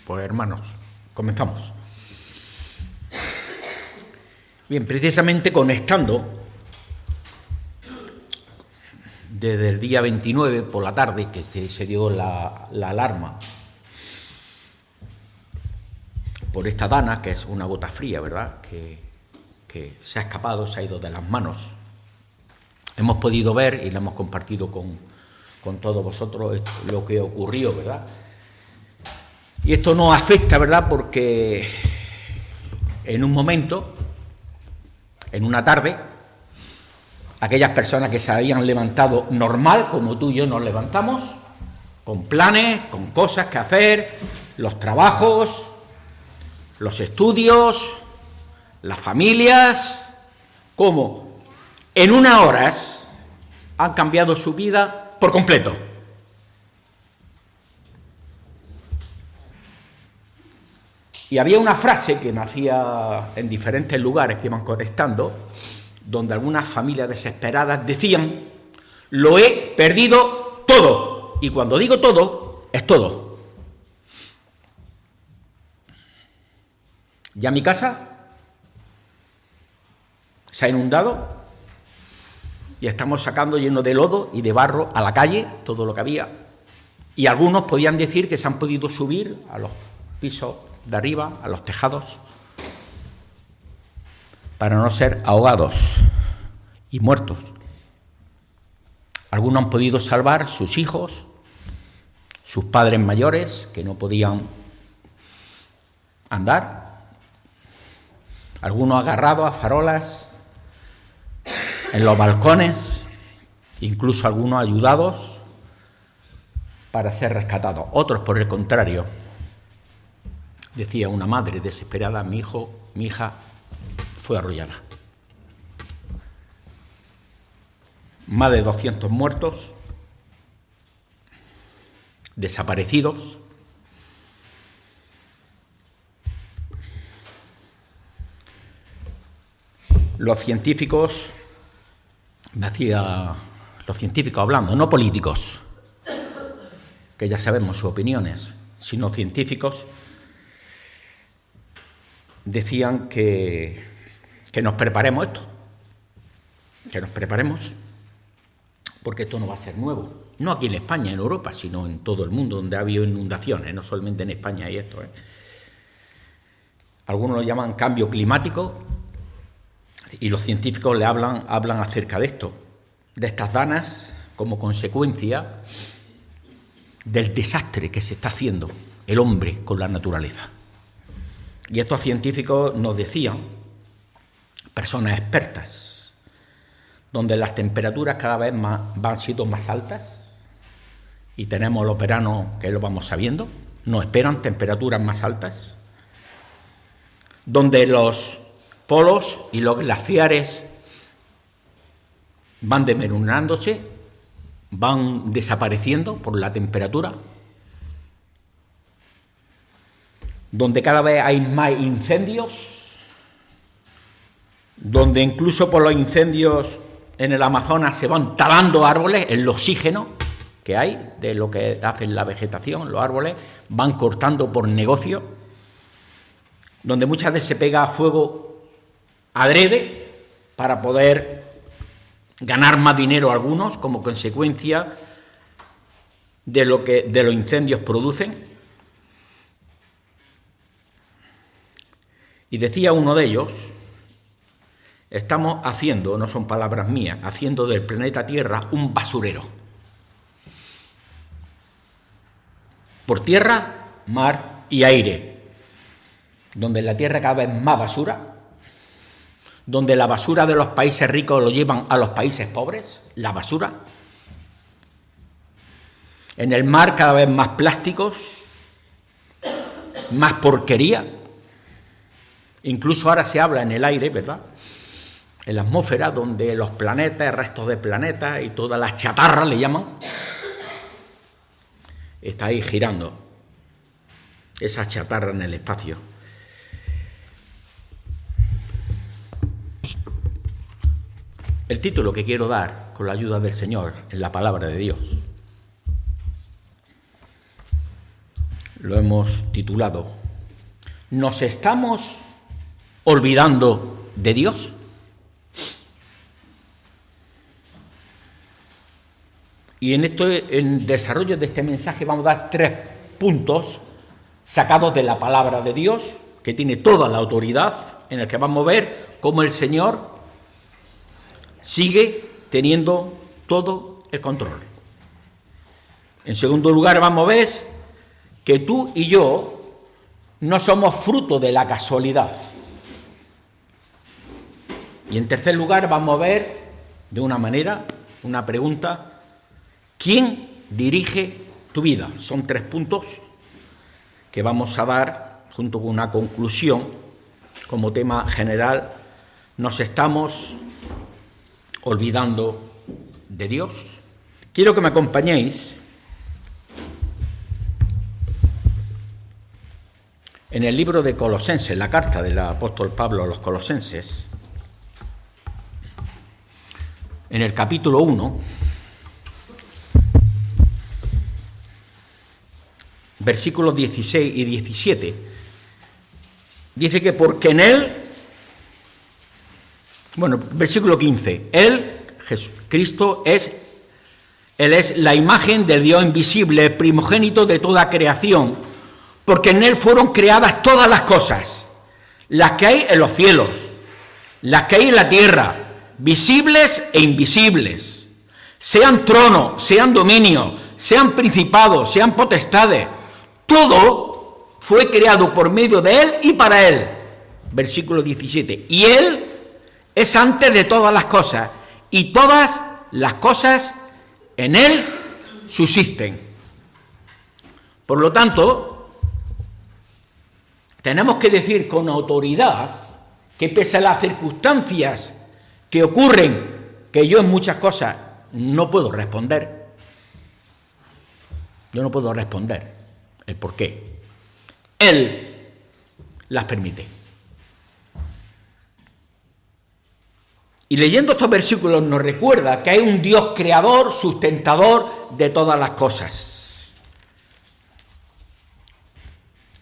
Pues hermanos, comenzamos. Bien, precisamente conectando desde el día 29 por la tarde, que se dio la alarma por esta dana, que es una gota fría, ¿verdad?, que se ha escapado, se ha ido de las manos. Hemos podido ver y lo hemos compartido con todos vosotros lo que ocurrió, ¿verdad? Y esto nos afecta, ¿verdad?, porque en un momento, en una tarde, aquellas personas que se habían levantado normal, como tú y yo nos levantamos, con planes, con cosas que hacer, los trabajos, los estudios, las familias, como en unas horas han cambiado su vida por completo. Y había una frase que me hacía en diferentes lugares que iban conectando, donde algunas familias desesperadas decían: lo he perdido todo. Y cuando digo todo, es todo. Ya mi casa se ha inundado y estamos sacando lleno de lodo y de barro a la calle todo lo que había. Y algunos podían decir que se han podido subir a los pisos de arriba, a los tejados, para no ser ahogados y muertos. Algunos han podido salvar sus hijos, sus padres mayores que no podían andar, algunos agarrados a farolas en los balcones, incluso algunos ayudados para ser rescatados. Otros, por el contrario, decía una madre desesperada: mi hija fue arrollada. Más de 200 muertos, desaparecidos. Los científicos hablando, no políticos, que ya sabemos sus opiniones, sino científicos, decían que nos preparemos que nos preparemos, porque esto no va a ser nuevo, no aquí en España, en Europa, sino en todo el mundo donde ha habido inundaciones, no solamente en España y esto. Algunos lo llaman cambio climático y los científicos le hablan acerca de esto, de estas danas como consecuencia del desastre que se está haciendo el hombre con la naturaleza. Y estos científicos nos decían, personas expertas, donde las temperaturas cada vez van siendo más altas, y tenemos los veranos que lo vamos sabiendo, nos esperan temperaturas más altas, donde los polos y los glaciares van desmoronándose, van desapareciendo por la temperatura, donde cada vez hay más incendios, donde incluso por los incendios en el Amazonas se van talando árboles, el oxígeno que hay de lo que hace la vegetación, los árboles, van cortando por negocio, donde muchas veces se pega a fuego adrede para poder ganar más dinero algunos como consecuencia de lo que de los incendios producen. Y decía uno de ellos: estamos haciendo, no son palabras mías, haciendo del planeta Tierra un basurero. Por tierra, mar y aire, donde en la tierra cada vez más basura, donde la basura de los países ricos lo llevan a los países pobres, la basura. En el mar cada vez más plásticos, más porquería. Incluso ahora se habla en el aire, ¿verdad?, en la atmósfera, donde los planetas, restos de planetas y todas las chatarras le llaman, está ahí girando esa chatarra en el espacio. El título que quiero dar, con la ayuda del Señor, en la palabra de Dios, lo hemos titulado ¿Nos estamos olvidando de Dios? Y en desarrollo de este mensaje vamos a dar 3 puntos sacados de la palabra de Dios, que tiene toda la autoridad, en el que vamos a ver cómo el Señor sigue teniendo todo el control. En segundo lugar, vamos a ver que tú y yo no somos fruto de la casualidad. Y en tercer lugar, vamos a ver de una pregunta: ¿quién dirige tu vida? Son 3 puntos que vamos a dar junto con una conclusión como tema general. ¿Nos estamos olvidando de Dios? Quiero que me acompañéis en el libro de Colosenses, la carta del apóstol Pablo a los Colosenses, en el capítulo 1, versículos 16 y 17, dice que porque en Él, versículo 15, Él, Cristo, Él es la imagen del Dios invisible, el primogénito de toda creación, porque en Él fueron creadas todas las cosas, las que hay en los cielos, las que hay en la tierra, visibles e invisibles, sean tronos, sean dominios, sean principados, sean potestades. Todo fue creado por medio de Él y para Él. Versículo 17. Y Él es antes de todas las cosas, y todas las cosas en Él subsisten. Por lo tanto, tenemos que decir con autoridad que pese a las circunstancias que ocurren, que yo en muchas cosas no puedo responder. Yo no puedo responder el por qué. Él las permite. Y leyendo estos versículos nos recuerda que hay un Dios creador, sustentador de todas las cosas.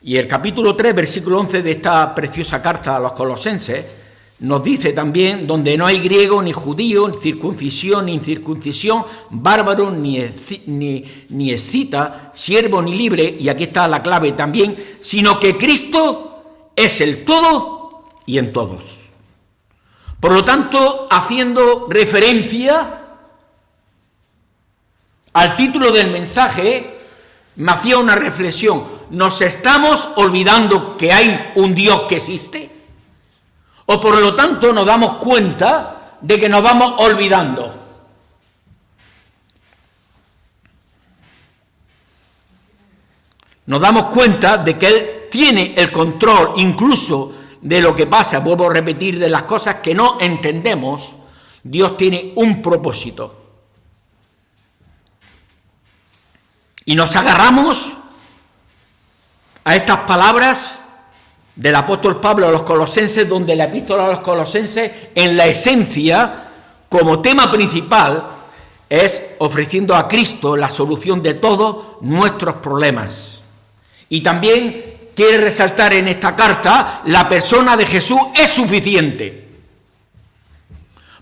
Y el capítulo 3, versículo 11 de esta preciosa carta a los Colosenses nos dice también: donde no hay griego ni judío, ni circuncisión ni incircuncisión, bárbaro ni escita, siervo ni libre, y aquí está la clave también, sino que Cristo es el todo y en todos. Por lo tanto, haciendo referencia al título del mensaje, me hacía una reflexión: ¿nos estamos olvidando que hay un Dios que existe? ¿O por lo tanto nos damos cuenta de que nos vamos olvidando? Nos damos cuenta de que Él tiene el control incluso de lo que pasa, vuelvo a repetir, de las cosas que no entendemos. Dios tiene un propósito. Y nos agarramos a estas palabras del apóstol Pablo a los Colosenses, donde la epístola a los Colosenses, en la esencia, como tema principal, es ofreciendo a Cristo la solución de todos nuestros problemas. Y también quiere resaltar en esta carta: la persona de Jesús es suficiente.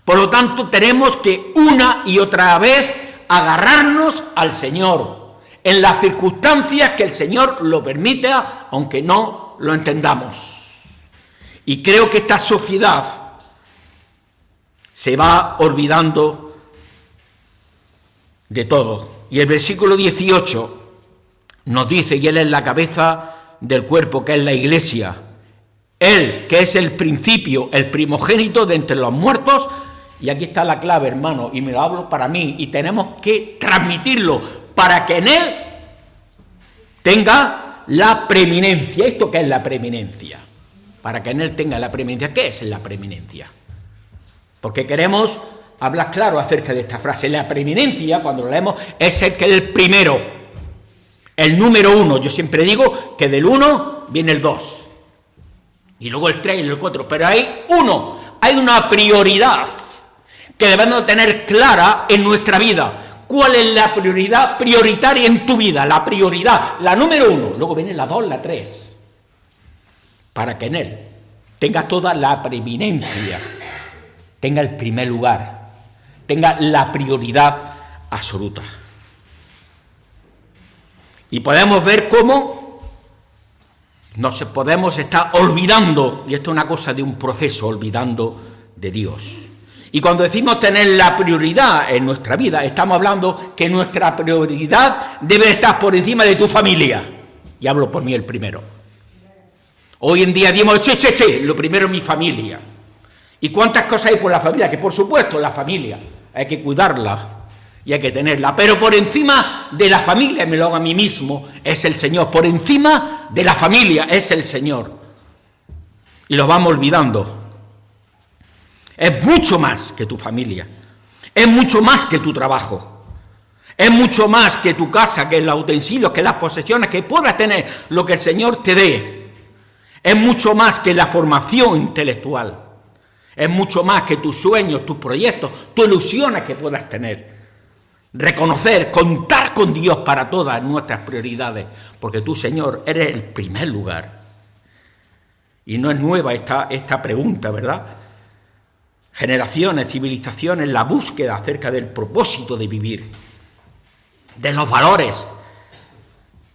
Por lo tanto, tenemos que una y otra vez agarrarnos al Señor, en las circunstancias que el Señor lo permita, aunque no lo entendamos. Y creo que esta sociedad se va olvidando de todo. Y el versículo 18 nos dice: y Él es la cabeza del cuerpo, que es la Iglesia. Él, que es el principio, el primogénito de entre los muertos. Y aquí está la clave, hermano, y me lo hablo para mí, y tenemos que transmitirlo para que en Él tenga la preeminencia. ¿Esto qué es la preeminencia? Para que en Él tenga la preeminencia. ¿Qué es la preeminencia? Porque queremos hablar claro acerca de esta frase. La preeminencia, cuando lo leemos, es el que es el primero, el número 1. Yo siempre digo que del 1 viene el 2, y luego el 3 y el 4, pero hay uno, hay una prioridad que debemos tener clara en nuestra vida. ¿Cuál es la prioridad prioritaria en tu vida? La prioridad, la número 1. Luego viene la 2, la 3. Para que en él tenga toda la preeminencia, tenga el primer lugar, tenga la prioridad absoluta. Y podemos ver cómo nos podemos estar olvidando, y esto es una cosa de un proceso, olvidando de Dios. Y cuando decimos tener la prioridad en nuestra vida, estamos hablando que nuestra prioridad debe estar por encima de tu familia. Y hablo por mí el primero. Hoy en día decimos, lo primero es mi familia. ¿Y cuántas cosas hay por la familia? Que por supuesto la familia hay que cuidarla y hay que tenerla. Pero por encima de la familia, me lo hago a mí mismo, es el Señor. Por encima de la familia es el Señor. Y lo vamos olvidando. Es mucho más que tu familia, es mucho más que tu trabajo, es mucho más que tu casa, que los utensilios, que las posesiones, que puedas tener lo que el Señor te dé. Es mucho más que la formación intelectual, es mucho más que tus sueños, tus proyectos, tus ilusiones que puedas tener. Reconocer, contar con Dios para todas nuestras prioridades, porque tú, Señor, eres el primer lugar. Y no es nueva esta pregunta, ¿verdad? Generaciones, civilizaciones, la búsqueda acerca del propósito de vivir, de los valores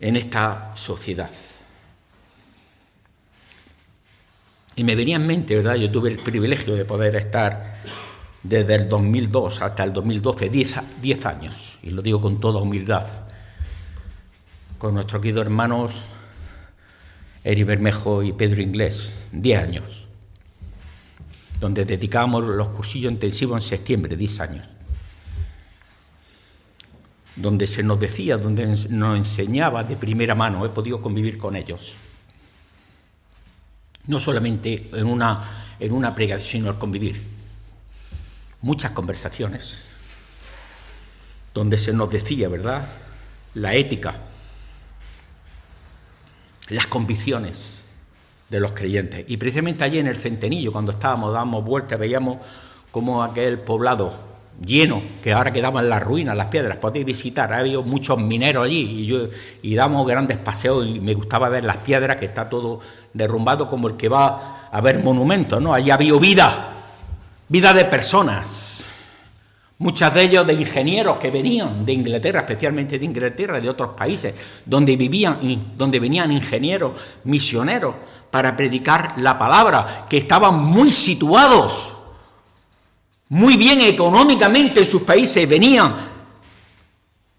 en esta sociedad. Y me venía en mente, ¿verdad? Yo tuve el privilegio de poder estar desde el 2002 hasta el 2012, 10 años, y lo digo con toda humildad, con nuestros queridos hermanos Eri Bermejo y Pedro Inglés, 10 años. Donde dedicábamos los cursillos intensivos en septiembre, 10 años. Donde se nos decía, donde nos enseñaba de primera mano, he podido convivir con ellos. No solamente en una predicación, sino al convivir. Muchas conversaciones, donde se nos decía, ¿verdad?, la ética, las convicciones de los creyentes. Y precisamente allí en el Centenillo, cuando damos vueltas, veíamos como aquel poblado lleno, que ahora quedaban las ruinas, las piedras, podéis visitar, ha habido muchos mineros allí, y damos grandes paseos, y me gustaba ver las piedras, que está todo derrumbado, como el que va a ver monumentos, ¿no? Allí había vida de personas, muchas de ellos de ingenieros que venían de Inglaterra, especialmente de Inglaterra, de otros países, donde venían ingenieros, misioneros, para predicar la palabra, que estaban muy situados, muy bien económicamente en sus países, venían,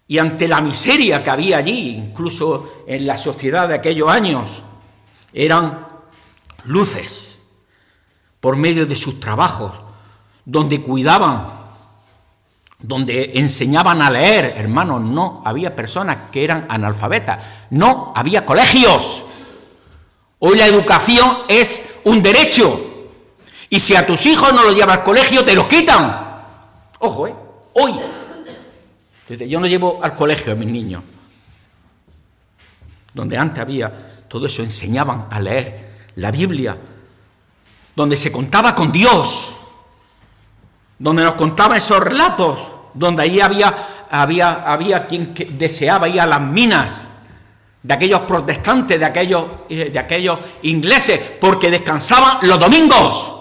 y ante la miseria que había allí, incluso en la sociedad de aquellos años, eran luces por medio de sus trabajos, donde cuidaban, donde enseñaban a leer. Hermanos, no había personas que eran analfabetas, no había colegios. Hoy la educación es un derecho, y si a tus hijos no los llevas al colegio, te los quitan. Ojo, hoy. Yo no llevo al colegio a mis niños, donde antes había todo eso, enseñaban a leer la Biblia, donde se contaba con Dios, donde nos contaba esos relatos, donde ahí había quien deseaba ir a las minas, de aquellos protestantes, de aquellos ingleses, porque descansaban los domingos.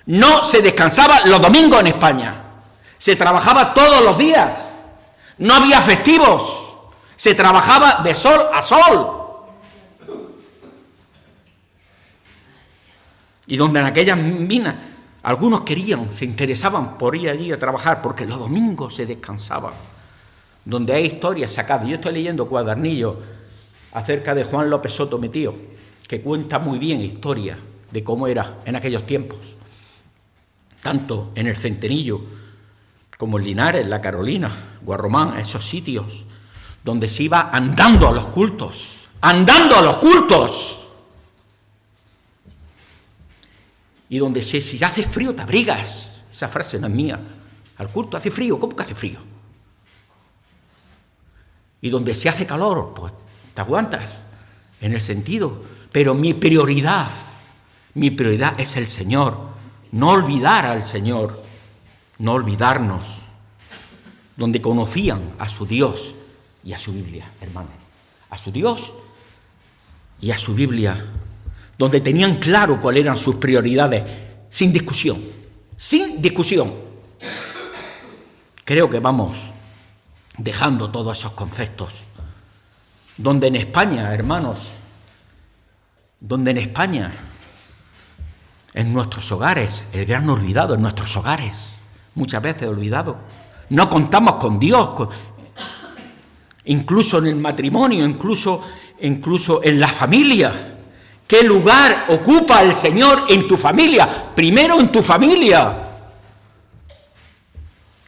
No se descansaba los domingos en España, se trabajaba todos los días, no había festivos, se trabajaba de sol a sol. Y donde en aquellas minas algunos se interesaban por ir allí a trabajar, porque los domingos se descansaban. Donde hay historias sacadas. Yo estoy leyendo cuadernillos acerca de Juan López Soto, mi tío, que cuenta muy bien historia de cómo era en aquellos tiempos, tanto en el Centenillo como en Linares, La Carolina, Guarromán, esos sitios donde se iba andando a los cultos, y donde si hace frío te abrigas. Esa frase no es mía. Al culto hace frío, ¿cómo que hace frío? Y donde se hace calor, pues te aguantas, en el sentido, pero mi prioridad es el Señor. No olvidar al Señor, no olvidarnos. donde conocían a su Dios y a su Biblia, hermanos. A su Dios y a su Biblia, donde tenían claro cuáles eran sus prioridades, sin discusión, sin discusión. Creo que vamos dejando todos esos conceptos, donde en España, hermanos, donde en España, en nuestros hogares, el gran olvidado, en nuestros hogares, muchas veces olvidado, no contamos con Dios, incluso en el matrimonio, incluso en la familia. ¿Qué lugar ocupa el Señor en tu familia? Primero en tu familia.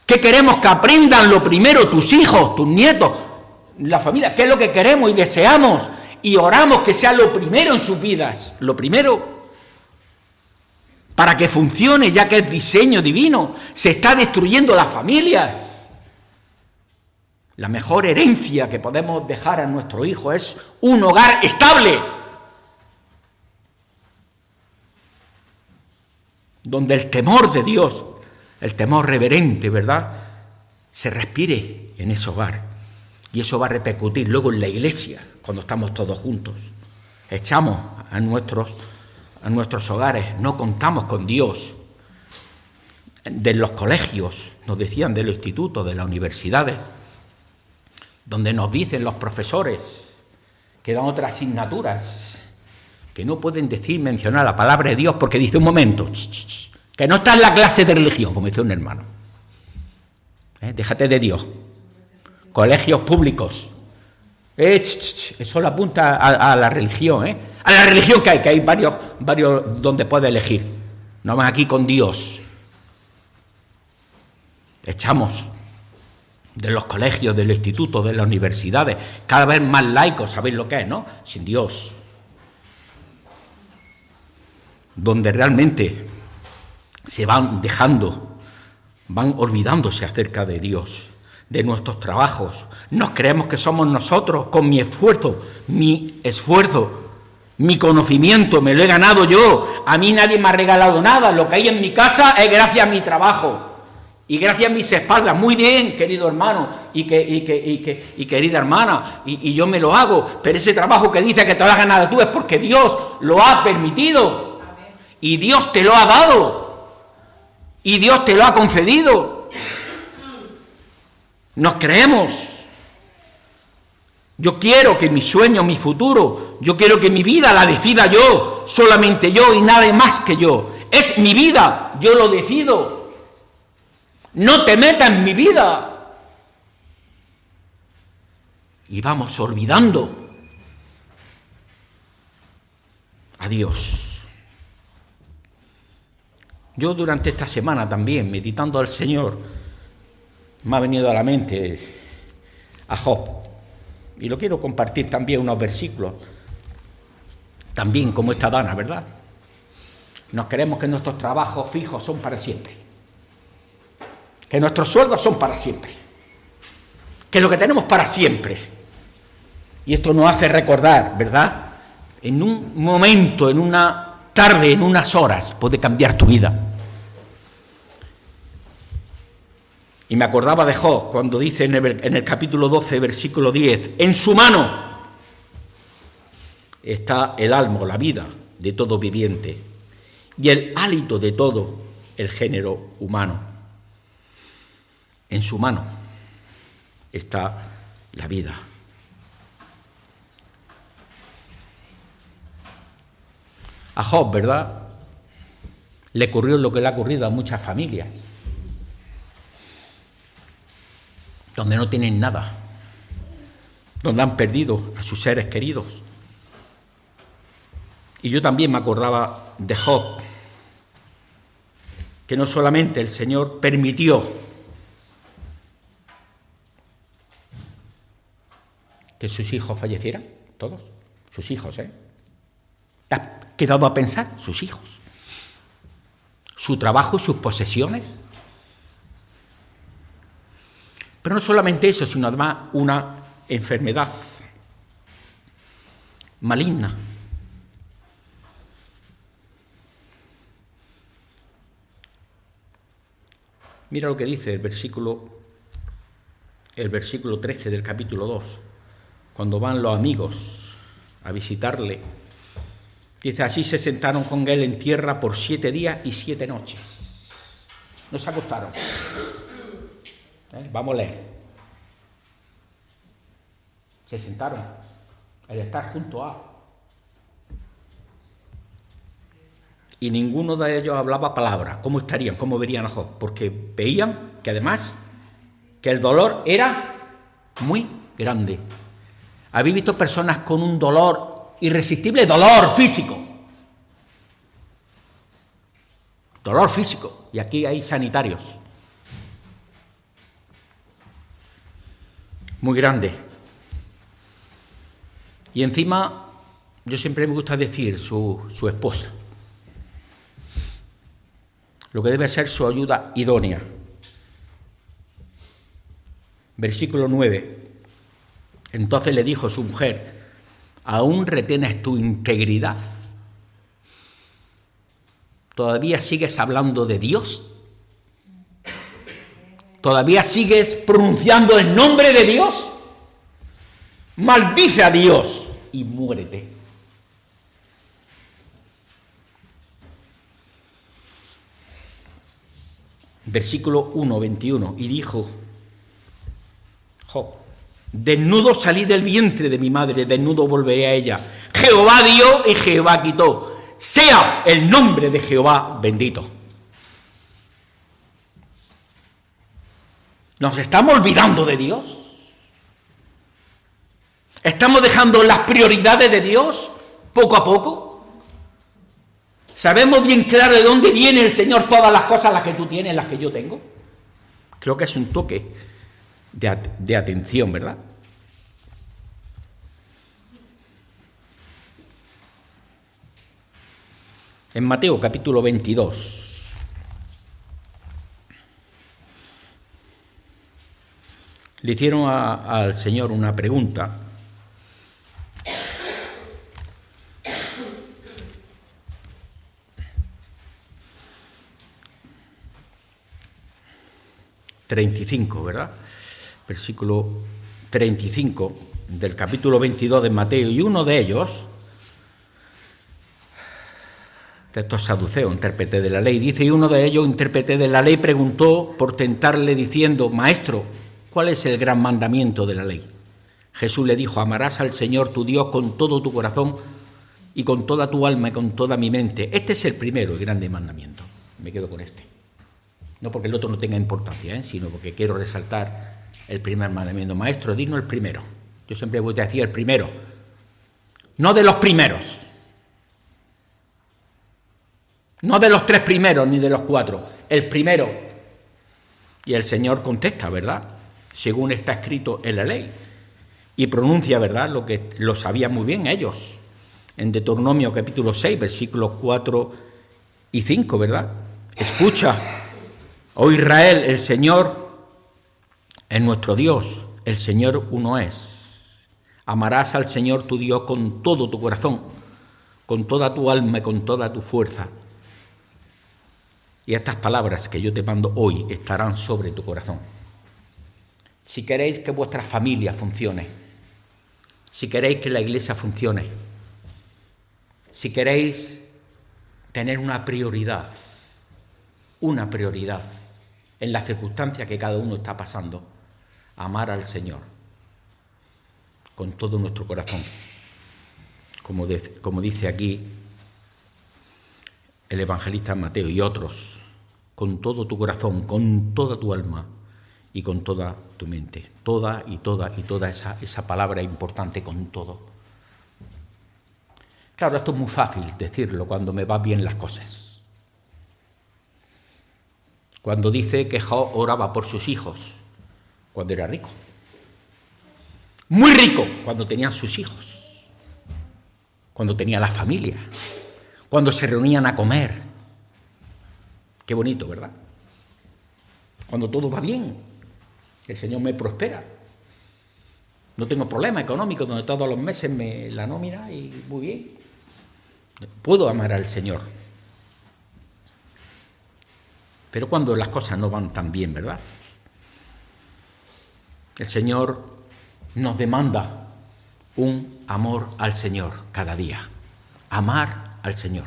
¿Qué queremos que aprendan lo primero tus hijos, tus nietos, la familia? ¿Qué es lo que queremos y deseamos y oramos que sea lo primero en sus vidas? Lo primero, para que funcione, ya que es diseño divino. Se está destruyendo las familias. La mejor herencia que podemos dejar a nuestro hijo es un hogar estable, donde el temor de Dios, el temor reverente, ¿verdad?, se respire en ese hogar. Y eso va a repercutir luego en la iglesia, cuando estamos todos juntos. Echamos a nuestros hogares, no contamos con Dios. De los colegios, nos decían, de los institutos, de las universidades, donde nos dicen los profesores que dan otras asignaturas, que no pueden mencionar la palabra de Dios porque dice, un momento, que no está en la clase de religión, como dice un hermano. Déjate de Dios. Colegios públicos. Eso lo apunta a la religión, a la religión que hay varios donde puedes elegir. No más aquí con Dios. Echamos de los colegios, de los institutos, de las universidades, cada vez más laicos, ¿sabéis lo que es, no? Sin Dios. Donde realmente se van dejando, van olvidándose acerca de Dios, de nuestros trabajos. Nos creemos que somos nosotros, con mi esfuerzo, mi conocimiento, me lo he ganado yo. A mí nadie me ha regalado nada. Lo que hay en mi casa es gracias a mi trabajo y gracias a mis espaldas. Muy bien, querido hermano y querida hermana, y yo me lo hago. Pero ese trabajo que dice que te lo has ganado tú es porque Dios lo ha permitido. Y Dios te lo ha dado. Y Dios te lo ha concedido. Nos creemos. Yo quiero que mi sueño, mi futuro, yo quiero que mi vida la decida yo, solamente yo y nada más que yo. Es mi vida, yo lo decido. No te metas en mi vida. Y vamos olvidando a Dios. Yo durante esta semana también, meditando al Señor, me ha venido a la mente a Job. Y lo quiero compartir también unos versículos, también como esta Dana, ¿verdad? Nos creemos que nuestros trabajos fijos son para siempre, que nuestros sueldos son para siempre, que lo que tenemos para siempre. Y esto nos hace recordar, ¿verdad? En un momento, en una tarde, en unas horas, puede cambiar tu vida. Y me acordaba de Job cuando dice en el capítulo 12, versículo 10, en su mano está el alma, la vida de todo viviente y el hálito de todo el género humano. En su mano está la vida. A Job, ¿verdad?, le ocurrió lo que le ha ocurrido a muchas familias, donde no tienen nada, donde han perdido a sus seres queridos. Y yo también me acordaba de Job, que no solamente el Señor permitió que sus hijos fallecieran, todos, sus hijos, ¿te has quedado a pensar? Sus hijos, su trabajo, sus posesiones. Pero no solamente eso, sino además una enfermedad maligna. Mira lo que dice el versículo el versículo 13 del capítulo 2, cuando van los amigos a visitarle, dice, así se sentaron con él en tierra por 7 días y 7 noches. No se acostaron. Vamos a leer. Se sentaron. El estar junto a. Y ninguno de ellos hablaba palabra. ¿Cómo estarían? ¿Cómo verían a Job? Porque veían que además que el dolor era muy grande. ¿Habéis visto personas con un dolor irresistible? Dolor físico. Dolor físico. Y aquí hay sanitarios. Muy grande. Y encima, yo siempre me gusta decir su esposa. Lo que debe ser su ayuda idónea. Versículo 9. Entonces le dijo su mujer, ¿aún retienes tu integridad? ¿Todavía sigues hablando de Dios? ¿Todavía sigues pronunciando el nombre de Dios? Maldice a Dios y muérete. Versículo 1, 21. Y dijo Job, desnudo salí del vientre de mi madre, desnudo volveré a ella. Jehová dio y Jehová quitó. Sea el nombre de Jehová bendito. ¿Nos estamos olvidando de Dios? ¿Estamos dejando las prioridades de Dios poco a poco? ¿Sabemos bien claro de dónde viene el Señor todas las cosas, las que tú tienes, las que yo tengo? Creo que es un toque de atención, ¿verdad? En Mateo capítulo 22. Le hicieron al Señor una pregunta. ...35, ¿verdad? Versículo 35 del capítulo 22 de Mateo. Y uno de ellos, de estos saduceos, intérprete de la ley, dice, y uno de ellos, intérprete de la ley, preguntó por tentarle diciendo, Maestro, ¿cuál es el gran mandamiento de la ley? Jesús le dijo, amarás al Señor tu Dios con todo tu corazón y con toda tu alma y con toda mi mente. Este es el primero, el grande mandamiento. Me quedo con este. No porque el otro no tenga importancia, sino porque quiero resaltar el primer mandamiento. Maestro, dinos el primero. Yo siempre voy a decir el primero. No de los primeros. No de los 3 primeros ni de los 4. El primero. Y el Señor contesta, ¿verdad? Según está escrito en la ley. Y pronuncia, ¿verdad? Lo que lo sabían muy bien ellos. En Deuteronomio capítulo 6, versículos 4 y 5, ¿verdad? Escucha. Oh Israel, el Señor es nuestro Dios, el Señor uno es. Amarás al Señor tu Dios con todo tu corazón, con toda tu alma y con toda tu fuerza. Y estas palabras que yo te mando hoy estarán sobre tu corazón. Si queréis que vuestra familia funcione, si queréis que la iglesia funcione, si queréis tener una prioridad en las circunstancias que cada uno está pasando, amar al Señor con todo nuestro corazón, como dice aquí el evangelista Mateo y otros, con todo tu corazón, con toda tu alma y con toda tu mente. Toda esa palabra importante, con todo. Claro, esto es muy fácil decirlo cuando me van bien las cosas. Cuando dice que Job oraba por sus hijos cuando era rico. Muy rico cuando tenían sus hijos. Cuando tenía la familia. Cuando se reunían a comer. Qué bonito, ¿verdad? Cuando todo va bien. El Señor me prospera. No tengo problema económico donde todos los meses me la nómina y muy bien. Puedo amar al Señor. Pero cuando las cosas no van tan bien, ¿verdad? El Señor nos demanda un amor al Señor cada día. Amar al Señor.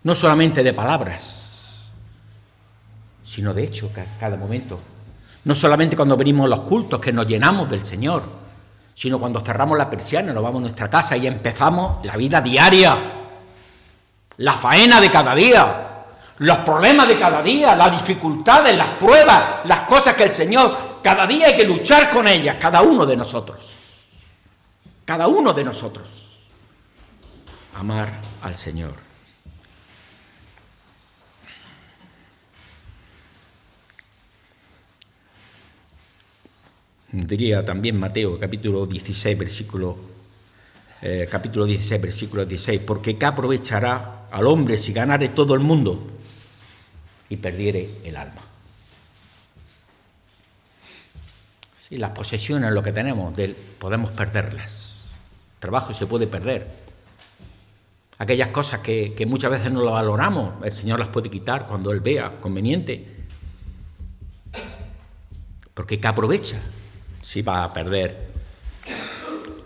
No solamente de palabras, sino de hecho cada momento. No solamente cuando venimos a los cultos que nos llenamos del Señor, sino cuando cerramos la persiana, nos vamos a nuestra casa y empezamos la vida diaria, la faena de cada día, los problemas de cada día, las dificultades, las pruebas, las cosas que el Señor, cada día hay que luchar con ellas, cada uno de nosotros. Cada uno de nosotros. Amar al Señor. Diría también Mateo, capítulo 16, versículo 16, porque ¿qué aprovechará al hombre si ganare todo el mundo y perdiere el alma? Sí, las posesiones, lo que tenemos, podemos perderlas. El trabajo se puede perder. Aquellas cosas que muchas veces no las valoramos, el Señor las puede quitar cuando Él vea conveniente. Porque ¿qué aprovecha si vas a perder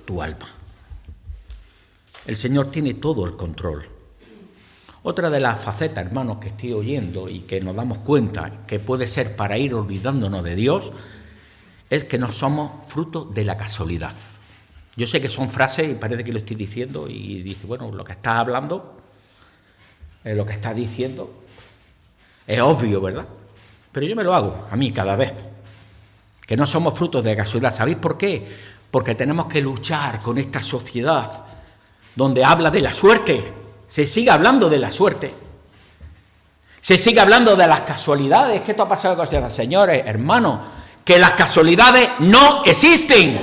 tu alma? El Señor tiene todo el control. Otra de las facetas, hermanos, que estoy oyendo y que nos damos cuenta que puede ser para ir olvidándonos de Dios, es que no somos fruto de la casualidad. Yo sé que son frases y parece que lo estoy diciendo y dice, bueno, lo que estás hablando, lo que estás diciendo, es obvio, ¿verdad? Pero yo me lo hago a mí cada vez. Que no somos frutos de la casualidad. ¿Sabéis por qué? Porque tenemos que luchar con esta sociedad donde habla de la suerte. Se sigue hablando de la suerte. Se sigue hablando de las casualidades. ¿Qué esto ha pasado con las señores, hermanos? Que las casualidades no existen.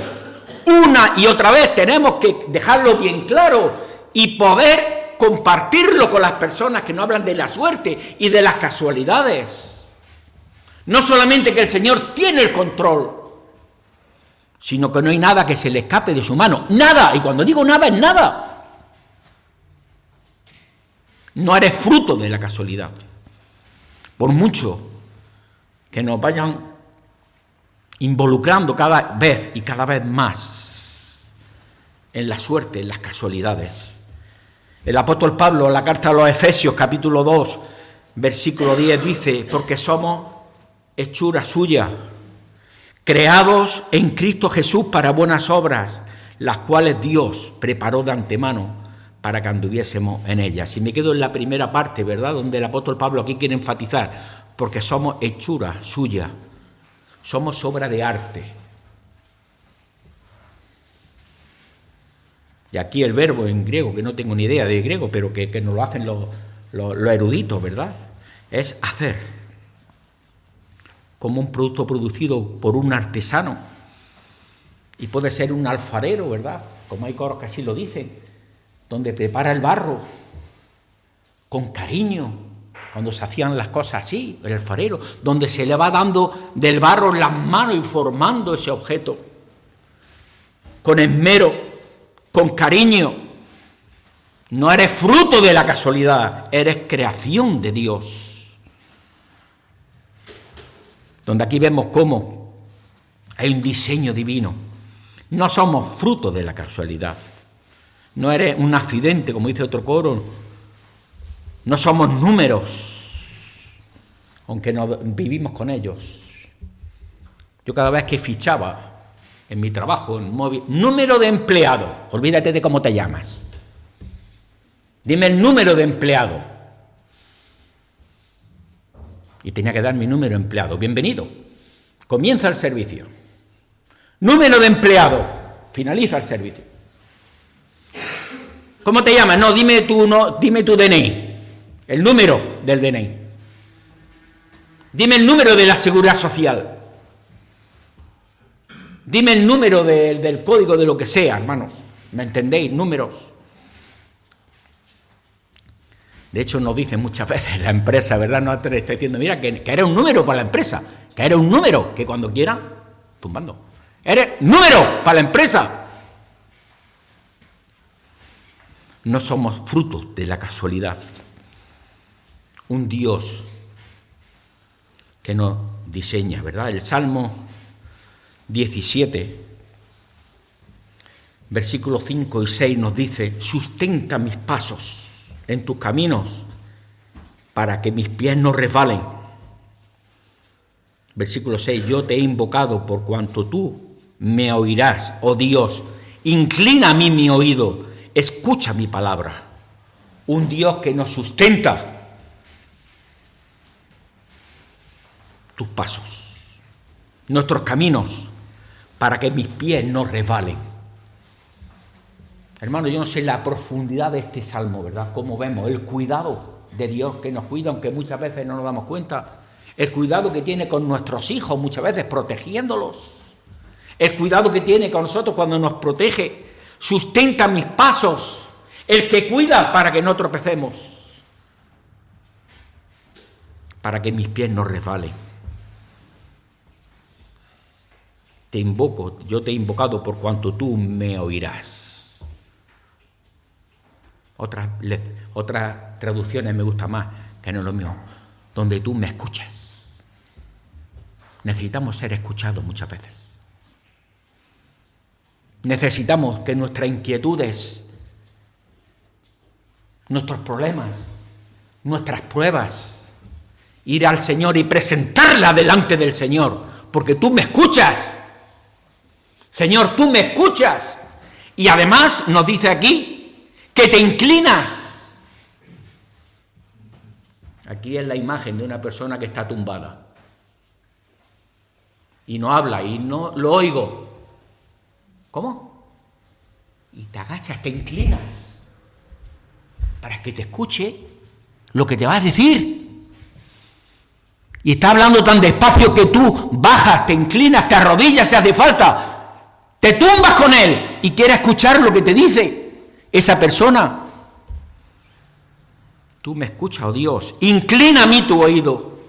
Una y otra vez tenemos que dejarlo bien claro y poder compartirlo con las personas que no hablan de la suerte y de las casualidades. No solamente que el Señor tiene el control, sino que no hay nada que se le escape de su mano. Nada, y cuando digo nada, es nada. No eres fruto de la casualidad. Por mucho que nos vayan involucrando cada vez y cada vez más en la suerte, en las casualidades. El apóstol Pablo, en la carta a los Efesios, capítulo 2, versículo 10, dice, porque somos hechura suya, creados en Cristo Jesús para buenas obras, las cuales Dios preparó de antemano para que anduviésemos en ellas. Y me quedo en la primera parte, ¿verdad?, donde el apóstol Pablo aquí quiere enfatizar, porque somos hechura suya, somos obra de arte. Y aquí el verbo en griego, que no tengo ni idea de griego, pero que nos lo hacen los eruditos, ¿verdad?, es hacer. Como un producto producido por un artesano. Y puede ser un alfarero, ¿verdad?, como hay coros que así lo dicen, donde prepara el barro con cariño, cuando se hacían las cosas así, el alfarero, donde se le va dando del barro en las manos y formando ese objeto, con esmero, con cariño. No eres fruto de la casualidad, eres creación de Dios. Donde aquí vemos cómo hay un diseño divino. No somos fruto de la casualidad. No eres un accidente, como dice otro coro. No somos números, aunque no vivimos con ellos. Yo cada vez que fichaba en mi trabajo, en móvil, número de empleado, olvídate de cómo te llamas. Dime el número de empleado. Y tenía que dar mi número de empleado. Bienvenido. Comienza el servicio. Número de empleado. Finaliza el servicio. ¿Cómo te llamas? No, dime tu DNI. El número del DNI. Dime el número de la Seguridad Social. Dime el número del código de lo que sea, hermanos. ¿Me entendéis? Números. De hecho, nos dicen muchas veces la empresa, ¿verdad? No te estoy diciendo, mira, que eres un número para la empresa. Que eres un número, que cuando quieran, tumbando. Eres número para la empresa. No somos frutos de la casualidad. Un Dios que nos diseña, ¿verdad? El Salmo 17, versículos 5 y 6 nos dice: sustenta mis pasos en tus caminos para que mis pies no resbalen. Versículo 6: yo te he invocado por cuanto tú me oirás, oh Dios, inclina a mí mi oído, escucha mi palabra. Un Dios que nos sustenta tus pasos, nuestros caminos, para que mis pies no resbalen. Hermano, yo no sé la profundidad de este salmo, ¿verdad? Cómo vemos el cuidado de Dios que nos cuida, aunque muchas veces no nos damos cuenta. El cuidado que tiene con nuestros hijos, muchas veces protegiéndolos. El cuidado que tiene con nosotros cuando nos protege. Sustenta mis pasos. El que cuida para que no tropecemos. Para que mis pies no resbalen. Te invoco, yo te he invocado por cuanto tú me oirás. Otras traducciones me gustan más, que no es lo mío. Donde tú me escuches. Necesitamos ser escuchados muchas veces. Necesitamos que nuestras inquietudes, nuestros problemas, nuestras pruebas, ir al Señor y presentarla delante del Señor, porque tú me escuchas. Señor, tú me escuchas. Y además nos dice aquí que te inclinas. Aquí es la imagen de una persona que está tumbada. Y no habla, y no lo oigo. ¿Cómo? Y te agachas, te inclinas, para que te escuche lo que te va a decir. Y está hablando tan despacio que tú bajas, te inclinas, te arrodillas si hace falta, te tumbas con él y quieres escuchar lo que te dice esa persona. Tú me escuchas, oh Dios, inclina a mí tu oído,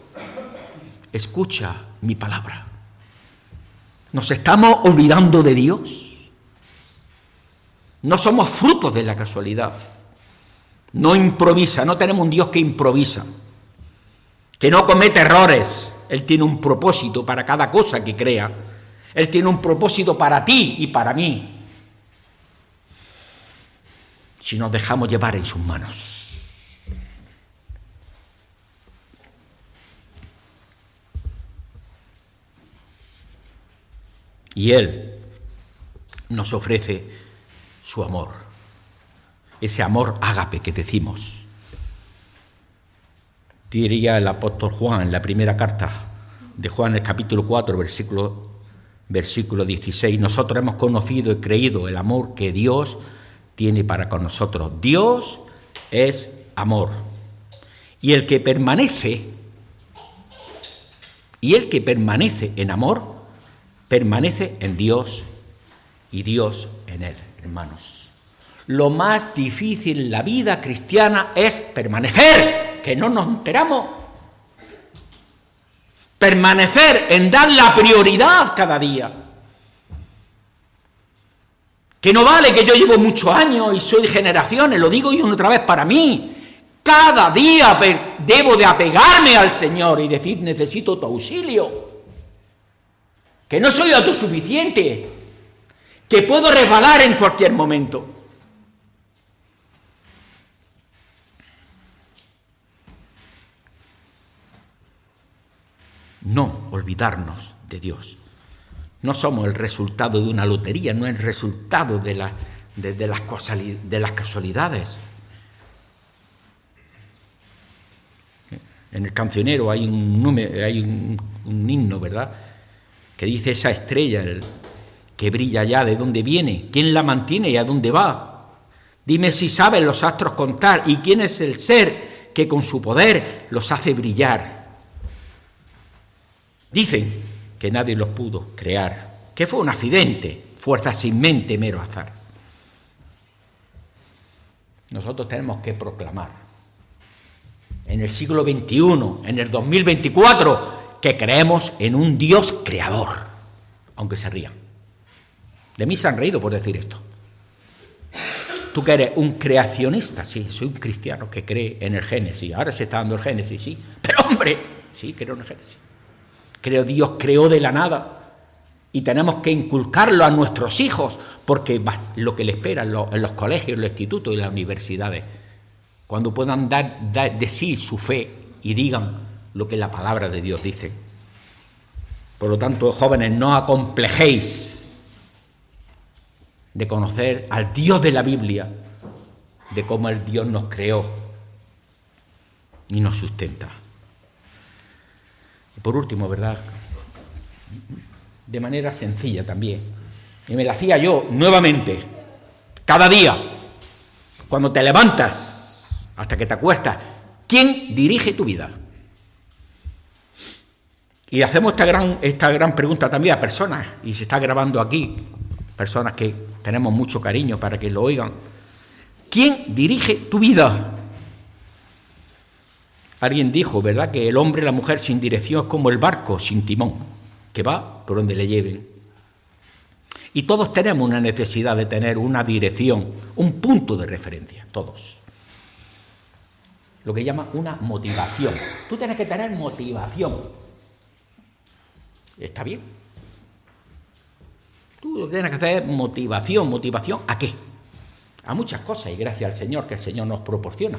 escucha mi palabra. ¿Nos estamos olvidando de Dios? No somos frutos de la casualidad. No improvisa, no tenemos un Dios que improvisa, que no comete errores. Él tiene un propósito para cada cosa que crea. Él tiene un propósito para ti y para mí, si nos dejamos llevar en sus manos. Y Él nos ofrece su amor, ese amor ágape que decimos. Diría el apóstol Juan en la primera carta de Juan, el capítulo 4, versículo 16, nosotros hemos conocido y creído el amor que Dios tiene para con nosotros. Dios es amor. Y el que permanece en amor, permanece en Dios y Dios en él, hermanos. Lo más difícil en la vida cristiana es permanecer, que no nos enteramos. Permanecer en dar la prioridad cada día. Que no vale que yo llevo muchos años y soy de generaciones, lo digo y una otra vez para mí. Cada día debo de apegarme al Señor y decir, necesito tu auxilio. Que no soy autosuficiente, que puedo resbalar en cualquier momento. No olvidarnos de Dios. No somos el resultado de una lotería, no es el resultado de las casualidades. En el cancionero hay un himno, ¿verdad?, que dice esa estrella que brilla allá, ¿de dónde viene? ¿Quién la mantiene y a dónde va? Dime si sabes los astros contar y quién es el ser que con su poder los hace brillar. Dicen que nadie los pudo crear, que fue un accidente, fuerza sin mente, mero azar. Nosotros tenemos que proclamar en el siglo XXI, en el 2024, que creemos en un Dios creador, aunque se rían. De mí se han reído por decir esto. Tú que eres un creacionista, sí, soy un cristiano que cree en el Génesis. Ahora se está dando el Génesis, sí. Pero hombre, sí, creo en el Génesis. Creo Dios creó de la nada Y tenemos que inculcarlo a nuestros hijos, porque lo que les espera en los colegios, en los institutos y en las universidades, cuando puedan dar de sí su fe y digan lo que la palabra de Dios dice. Por lo tanto, jóvenes, no acomplejéis de conocer al Dios de la Biblia, de cómo el Dios nos creó y nos sustenta. Y por último, ¿verdad?, de manera sencilla también, y me la hacía yo nuevamente, cada día, cuando te levantas hasta que te acuestas, ¿quién dirige tu vida? Y hacemos esta gran pregunta también a personas, y se está grabando aquí, personas que tenemos mucho cariño para que lo oigan. ¿Quién dirige tu vida? Alguien dijo, ¿verdad?, que el hombre y la mujer sin dirección es como el barco sin timón, que va por donde le lleven. Y todos tenemos una necesidad de tener una dirección, un punto de referencia, todos. Lo que llama una motivación. Tú tienes que tener motivación. ¿Está bien? Tú tienes que tener motivación. ¿Motivación a qué? A muchas cosas, y gracias al Señor, que el Señor nos proporciona.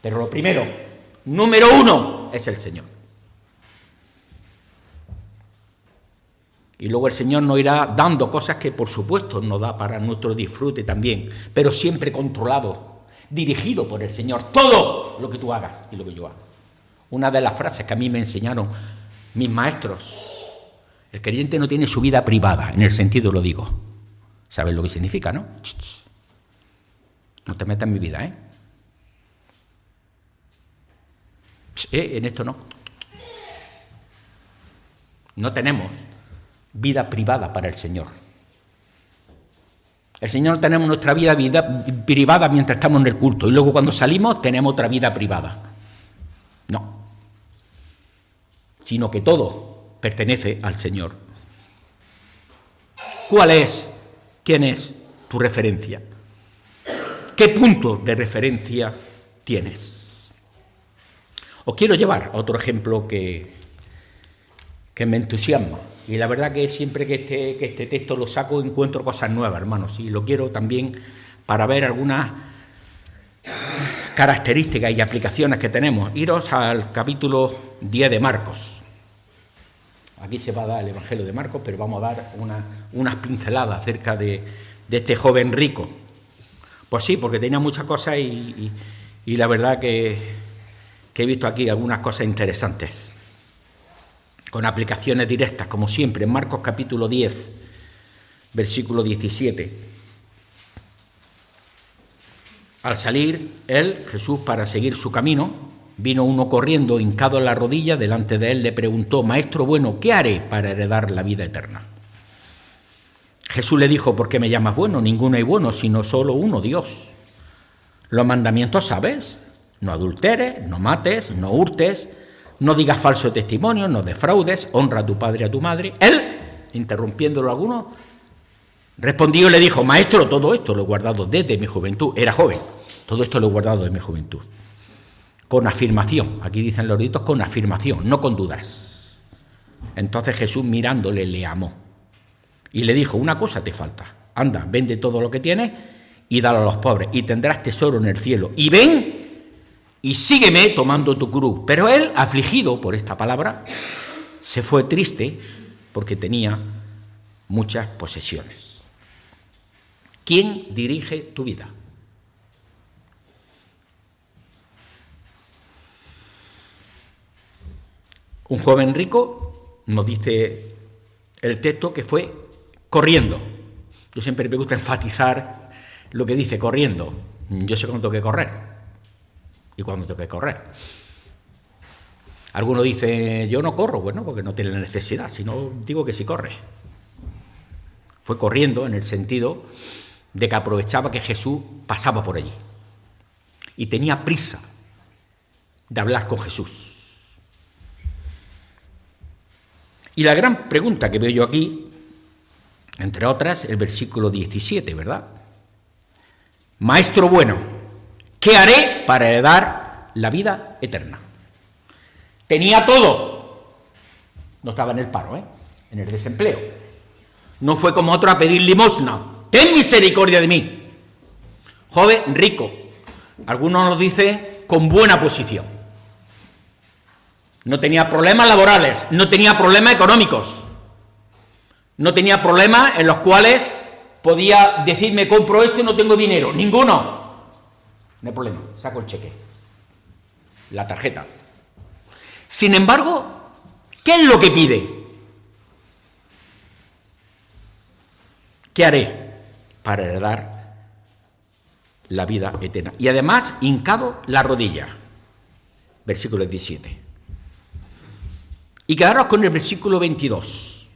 Pero lo primero, número uno, es el Señor. Y luego el Señor nos irá dando cosas que, por supuesto, nos da para nuestro disfrute también, pero siempre controlado, dirigido por el Señor. Todo lo que tú hagas y lo que yo haga. Una de las frases que a mí me enseñaron mis maestros: el creyente no tiene su vida privada, en el sentido lo digo. ¿Sabes lo que significa, no? No te metas en mi vida, ¿eh? En esto no. No tenemos vida privada para el Señor. El Señor, tenemos nuestra vida privada mientras estamos en el culto, y luego cuando salimos tenemos otra vida privada. No. Sino que todo pertenece al Señor. ¿Cuál es? ¿Quién es tu referencia? ¿Qué punto de referencia tienes? Os quiero llevar a otro ejemplo que me entusiasma. Y la verdad que siempre que este texto lo saco encuentro cosas nuevas, hermanos. Y lo quiero también para ver algunas características y aplicaciones que tenemos. Iros al capítulo 10 de Marcos. Aquí se va a dar el Evangelio de Marcos, pero vamos a dar unas pinceladas acerca de este joven rico. Pues sí, porque tenía muchas cosas y la verdad que he visto aquí algunas cosas interesantes, con aplicaciones directas, como siempre, en Marcos capítulo 10, versículo 17. Al salir Jesús, para seguir su camino, vino uno corriendo, hincado en la rodilla, delante de él le preguntó: Maestro bueno, ¿qué haré para heredar la vida eterna? Jesús le dijo: ¿por qué me llamas bueno? Ninguno hay bueno, sino solo uno, Dios. Los mandamientos sabes: no adulteres, no mates, no hurtes, no digas falso testimonio, no defraudes, honra a tu padre y a tu madre. Él, interrumpiéndolo alguno, respondió y le dijo: Maestro, todo esto lo he guardado desde mi juventud. Era joven. Todo esto lo he guardado desde mi juventud. Con afirmación. Aquí dicen los eruditos, con afirmación, no con dudas. Entonces Jesús, mirándole, le amó y le dijo: una cosa te falta. Anda, vende todo lo que tienes y dalo a los pobres, y tendrás tesoro en el cielo. Y ven y sígueme tomando tu cruz. Pero él, afligido por esta palabra, se fue triste porque tenía muchas posesiones. ¿Quién dirige tu vida? Un joven rico, nos dice el texto, que fue corriendo. Yo siempre me gusta enfatizar lo que dice corriendo. Yo sé cuándo tengo que correr y cuándo tengo que correr. Algunos dicen: yo no corro, bueno, porque no tiene la necesidad, sino digo que sí corre. Fue corriendo en el sentido de que aprovechaba que Jesús pasaba por allí y tenía prisa de hablar con Jesús. Y la gran pregunta que veo yo aquí, entre otras, el versículo 17, ¿verdad? Maestro bueno, ¿qué haré para heredar la vida eterna? Tenía todo. No estaba en el paro, en el desempleo. No fue como otro a pedir limosna. Ten misericordia de mí. Joven rico. Algunos nos dicen con buena posición. No tenía problemas laborales, no tenía problemas económicos. No tenía problemas en los cuales podía decir, me compro esto y no tengo dinero. Ninguno. No hay problema, saco el cheque. La tarjeta. Sin embargo, ¿qué es lo que pide? ¿Qué haré para heredar la vida eterna? Y además, hincado la rodilla. Versículo 17. Y quedaros con el versículo 22.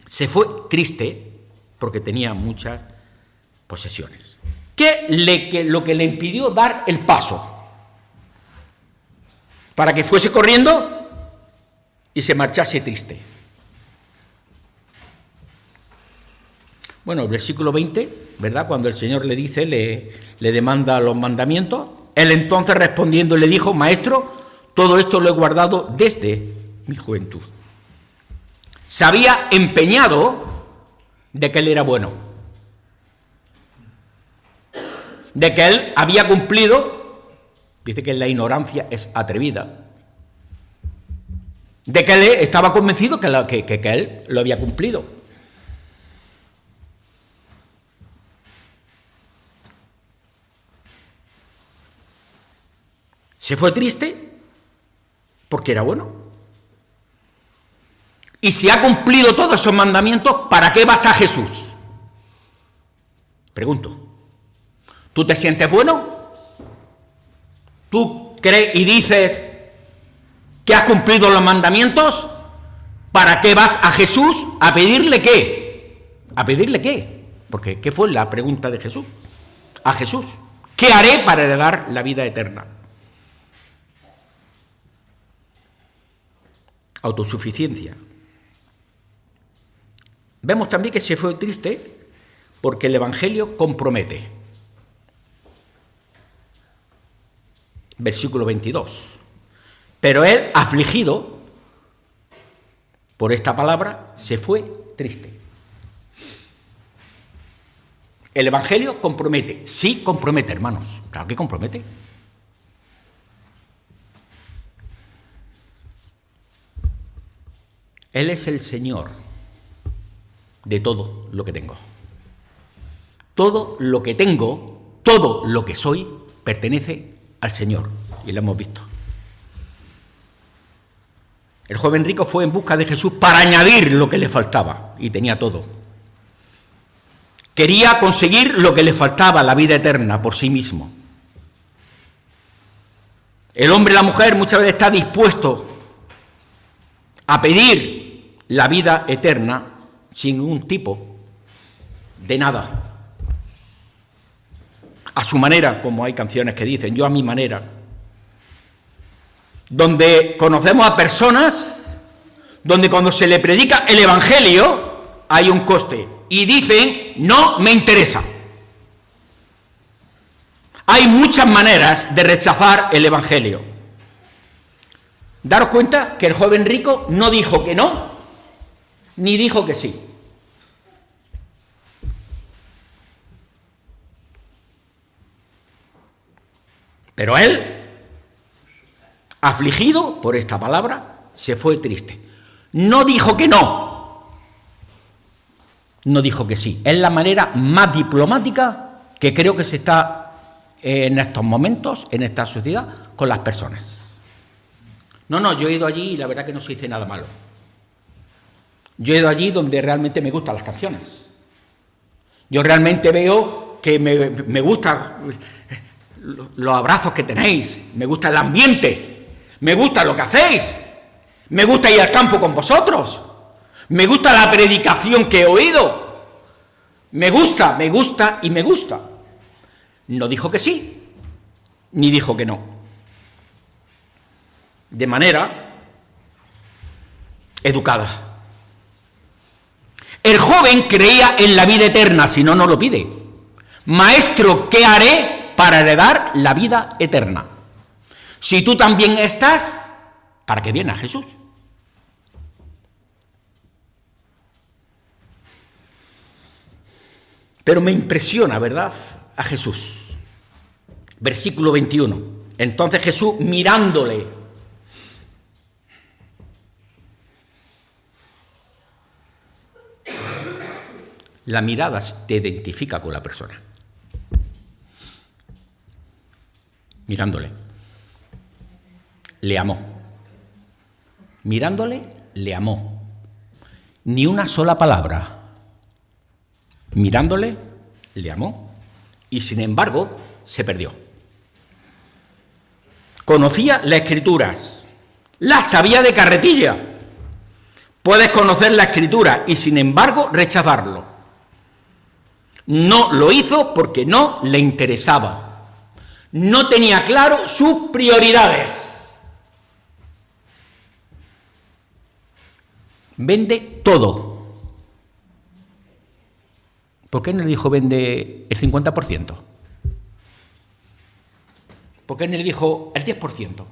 Se fue triste porque tenía muchas posesiones. Lo que le impidió dar el paso para que fuese corriendo y se marchase triste? Bueno, el versículo 20, ¿verdad? Cuando el Señor le dice, le demanda los mandamientos, él entonces respondiendo le dijo, Maestro, todo esto lo he guardado desde mi juventud. Se había empeñado de que él era bueno, de que él había cumplido, dice que la ignorancia es atrevida, de que él estaba convencido que él lo había cumplido. Se fue triste porque era bueno. Y si ha cumplido todos esos mandamientos, ¿para qué vas a Jesús? Pregunto. ¿Tú te sientes bueno? ¿Tú crees y dices que has cumplido los mandamientos? ¿Para qué vas a Jesús? ¿A pedirle qué? ¿A pedirle qué? Porque ¿qué fue la pregunta de Jesús? A Jesús. ¿Qué haré para heredar la vida eterna? Autosuficiencia. Vemos también que se fue triste porque el Evangelio compromete. Versículo 22. Pero él, afligido por esta palabra, se fue triste. El Evangelio compromete. Sí compromete, hermanos. Claro que compromete. Él es el Señor de todo lo que tengo. Todo lo que tengo, todo lo que soy, pertenece al Señor. Y lo hemos visto. El joven rico fue en busca de Jesús para añadir lo que le faltaba. Y tenía todo. Quería conseguir lo que le faltaba, la vida eterna, por sí mismo. El hombre y la mujer muchas veces está dispuesto a pedir la vida eterna sin ningún tipo de nada. A su manera, como hay canciones que dicen, yo a mi manera. Donde conocemos a personas, donde cuando se le predica el Evangelio hay un coste. Y dicen, no me interesa. Hay muchas maneras de rechazar el Evangelio. Daros cuenta que el joven rico no dijo que no, ni dijo que sí. Pero él, afligido por esta palabra, se fue triste. No dijo que no, no dijo que sí. Es la manera más diplomática que creo que se está en estos momentos, en esta sociedad, con las personas. No, yo he ido allí y la verdad que no se dice nada malo. Yo he ido allí donde realmente me gustan las canciones. Yo realmente veo que me gustan los abrazos que tenéis, me gusta el ambiente, me gusta lo que hacéis, me gusta ir al campo con vosotros, me gusta la predicación que he oído, me gusta y me gusta. No dijo que sí, ni dijo que no. De manera educada. El joven creía en la vida eterna, si no, no lo pide. Maestro, ¿qué haré para heredar la vida eterna? Si tú también estás, ¿para qué viene a Jesús? Pero me impresiona, ¿verdad?, a Jesús. Versículo 21. Entonces Jesús, mirándole, la mirada te identifica con la persona. Mirándole, le amó. Mirándole, le amó. Ni una sola palabra. Mirándole, le amó. Y sin embargo, se perdió. Conocía las Escrituras. Las sabía de carretilla. Puedes conocer la Escritura y sin embargo rechazarlo. No lo hizo porque no le interesaba. No tenía claro sus prioridades. Vende todo. ¿Por qué no le dijo vende el 50%? ¿Por qué no le dijo el 10%?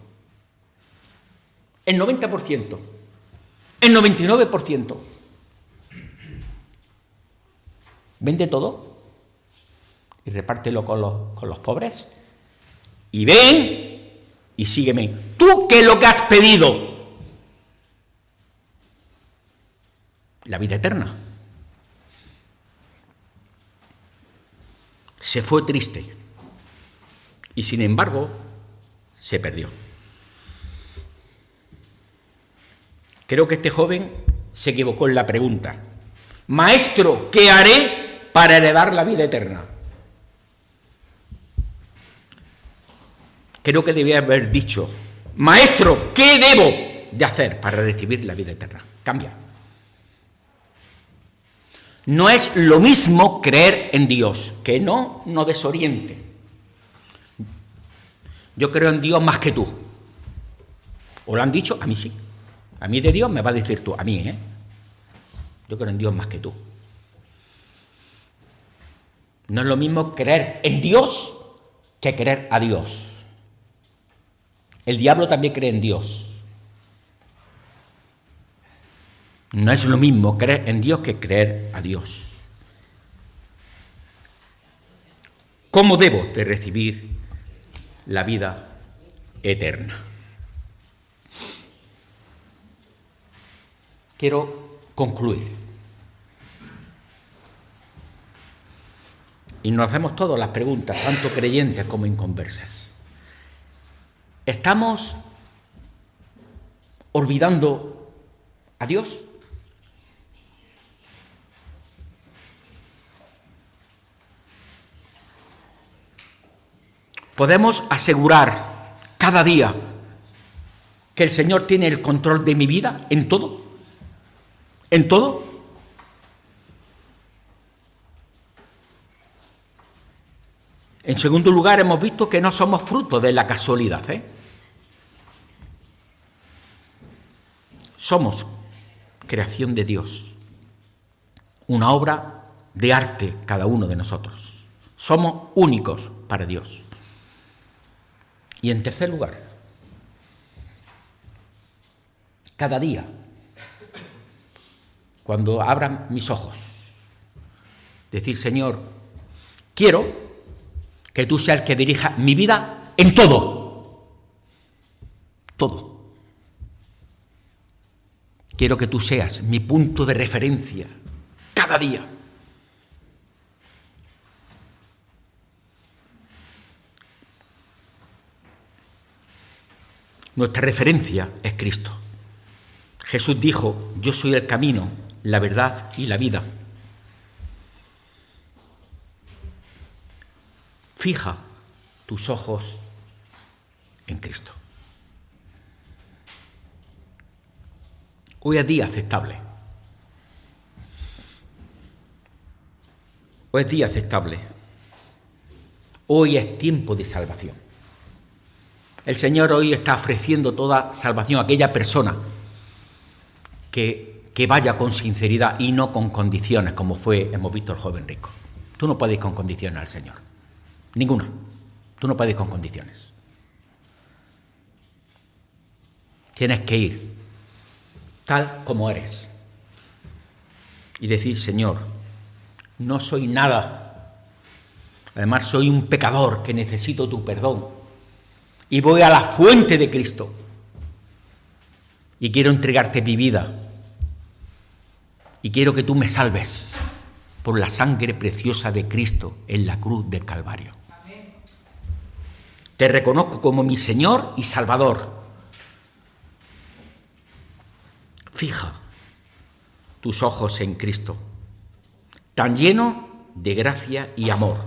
El 90%. El 99%. Vende todo y repártelo con los pobres. Y ven y sígueme. ¿Tú qué es lo que has pedido? La vida eterna. Se fue triste y sin embargo se perdió. Creo que este joven se equivocó en la pregunta. Maestro, ¿qué haré para heredar la vida eterna? Creo que debía haber dicho, maestro, ¿qué debo de hacer para recibir la vida eterna? Cambia. No es lo mismo creer en Dios, que no nos desoriente. Yo creo en Dios más que tú. ¿O lo han dicho? A mí sí. A mí de Dios me va a decir tú, a mí, ¿eh? Yo creo en Dios más que tú. No es lo mismo creer en Dios que creer a Dios. El diablo también cree en Dios. No es lo mismo creer en Dios que creer a Dios. ¿Cómo debo de recibir la vida eterna? Quiero concluir. Y nos hacemos todas las preguntas, tanto creyentes como inconversas. ¿Estamos olvidando a Dios? ¿Podemos asegurar cada día que el Señor tiene el control de mi vida en todo? ¿En todo? En segundo lugar, hemos visto que no somos fruto de la casualidad, Somos creación de Dios, una obra de arte cada uno de nosotros. Somos únicos para Dios. Y en tercer lugar, cada día, cuando abran mis ojos, decir, Señor, quiero que tú seas el que dirija mi vida en todo. Todo. Quiero que tú seas mi punto de referencia cada día. Nuestra referencia es Cristo. Jesús dijo, yo soy el camino, la verdad y la vida. Fija tus ojos en Cristo. Hoy es día aceptable. Hoy es día aceptable. Hoy es tiempo de salvación. El Señor hoy está ofreciendo toda salvación a aquella persona que vaya con sinceridad y no con condiciones, como hemos visto el joven rico. Tú no puedes ir con condiciones al Señor. Ninguna. Tú no puedes ir con condiciones. Tienes que ir tal como eres y decir, Señor, no soy nada Además, soy un pecador que necesito tu perdón. Y voy a la fuente de Cristo. Y quiero entregarte mi vida. Y quiero que tú me salves por la sangre preciosa de Cristo en la cruz del Calvario. Amén. Te reconozco como mi Señor y Salvador. Fija tus ojos en Cristo, tan lleno de gracia y amor.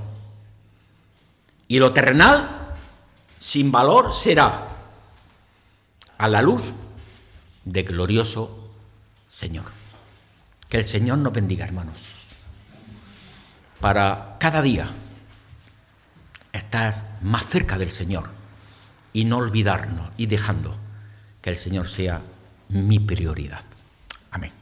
Y lo terrenal, sin valor, será a la luz de glorioso Señor. Que el Señor nos bendiga, hermanos, para cada día estar más cerca del Señor y no olvidarnos y dejando que el Señor sea mi prioridad. Amén.